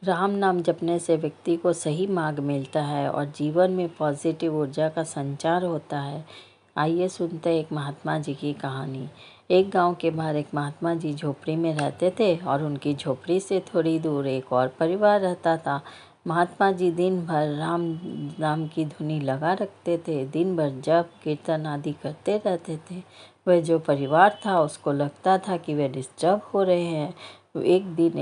राम नाम जपने से व्यक्ति को सही मार्ग मिलता है और जीवन में पॉजिटिव ऊर्जा का संचार होता है। आइए सुनते हैं एक महात्मा जी की कहानी। एक गांव के बाहर एक महात्मा जी झोपड़ी में रहते थे और उनकी झोपड़ी से थोड़ी दूर एक और परिवार रहता था। महात्मा जी दिन भर राम नाम की धुनी लगा रखते थे। दिन भर जप कीर्तन आदि करते रहते थे। वह जो परिवार था उसको लगता था कि वे डिस्टर्ब हो रहे हैं। एक दिन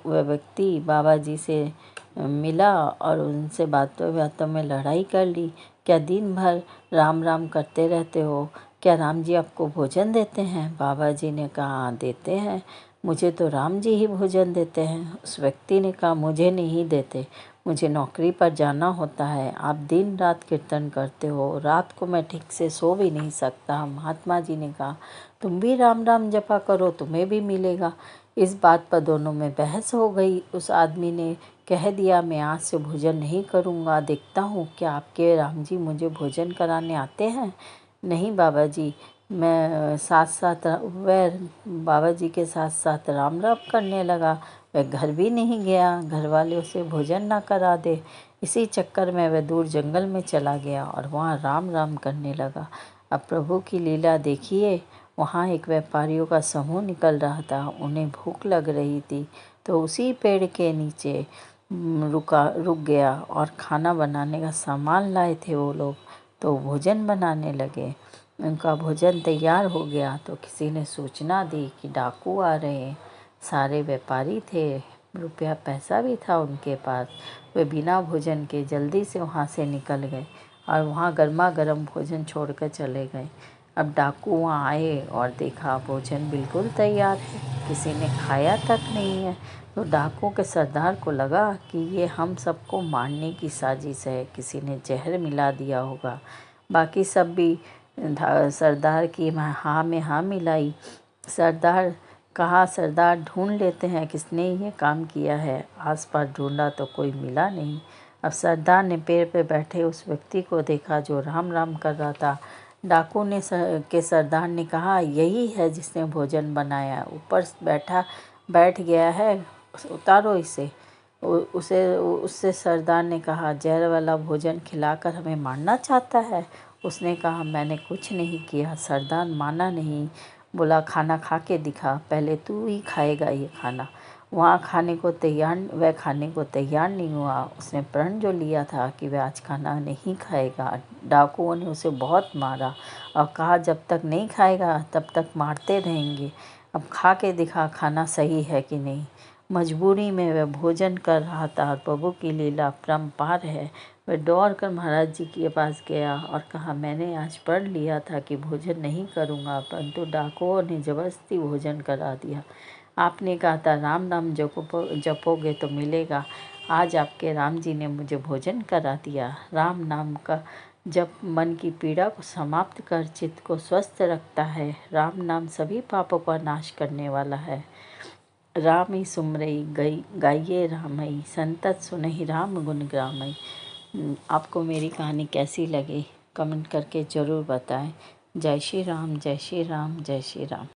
वह व्यक्ति बाबा जी से मिला और उनसे बातों बातों में लड़ाई कर ली। क्या दिन भर राम राम करते रहते हो? क्या राम जी आपको भोजन देते हैं? बाबा जी ने कहा, देते हैं, मुझे तो राम जी ही भोजन देते हैं। उस व्यक्ति ने कहा, मुझे नहीं देते, मुझे नौकरी पर जाना होता है। आप दिन रात कीर्तन करते हो, रात को मैं ठीक से सो भी नहीं सकता। महात्मा जी ने कहा, तुम भी राम राम जपा करो, तुम्हें भी मिलेगा। इस बात पर दोनों में बहस हो गई। उस आदमी ने कह दिया, मैं आज से भोजन नहीं करूँगा, देखता हूँ क्या आपके राम जी मुझे भोजन कराने आते हैं। नहीं बाबा जी, मैं साथ साथ वह बाबा जी के साथ साथ राम राम करने लगा। वह घर भी नहीं गया, घर वाले उसे भोजन ना करा दे। इसी चक्कर में वह दूर जंगल में चला गया और वहाँ राम राम करने लगा। अब प्रभु की लीला देखिए। वहाँ एक व्यापारियों का समूह निकल रहा था। उन्हें भूख लग रही थी तो उसी पेड़ के नीचे रुक गया और खाना बनाने का सामान लाए थे वो लोग, तो भोजन बनाने लगे। उनका भोजन तैयार हो गया तो किसी ने सूचना दी कि डाकू आ रहे हैं। सारे व्यापारी थे, रुपया पैसा भी था उनके पास। वे बिना भोजन के जल्दी से वहाँ से निकल गए और वहाँ गर्मा गर्म भोजन छोड़कर चले गए। अब डाकू वहाँ आए और देखा भोजन बिल्कुल तैयार है, किसी ने खाया तक नहीं है। तो डाकू के सरदार को लगा कि ये हम सबको मारने की साजिश है, किसी ने जहर मिला दिया होगा। बाकी सब भी सरदार की हाँ में हाँ मिलाई। सरदार कहा, सरदार ढूंढ लेते हैं किसने ये काम किया है। आसपास ढूंढा तो कोई मिला नहीं। अब सरदार ने पेड़ पे बैठे उस व्यक्ति को देखा जो राम राम कर रहा था। डाकू ने सरदार ने कहा, यही है जिसने भोजन बनाया, ऊपर बैठ गया है, उतारो इसे। उससे सरदार ने कहा, जहर वाला भोजन खिलाकर हमें मारना चाहता है। उसने कहा, मैंने कुछ नहीं किया। सरदार माना नहीं, बोला, खाना खा के दिखा, पहले तू ही खाएगा ये खाना। वह खाने को तैयार नहीं हुआ। उसने प्रण जो लिया था कि वह आज खाना नहीं खाएगा। डाकुओं ने उसे बहुत मारा और कहा, जब तक नहीं खाएगा तब तक मारते रहेंगे, अब खा के दिखा खाना सही है कि नहीं। मजबूरी में वह भोजन कर रहा था और प्रभु की लीला अपरंपार है। वह दौड़ कर महाराज जी के पास गया और कहा, मैंने आज प्रण लिया था कि भोजन नहीं करूँगा, परंतु डाकुओं ने जबरदस्ती भोजन करा दिया। आपने कहा था राम नाम जपोगे तो मिलेगा। आज आपके राम जी ने मुझे भोजन करा दिया। राम नाम का जप मन की पीड़ा को समाप्त कर चित्त को स्वस्थ रखता है। राम नाम सभी पापों का नाश करने वाला है। रामई सुमरई गाइए रामई, संतत सुनहि राम गुण ग्रामई। आपको मेरी कहानी कैसी लगी कमेंट करके ज़रूर बताएं। जय श्री राम, जय श्री राम, जय श्री राम।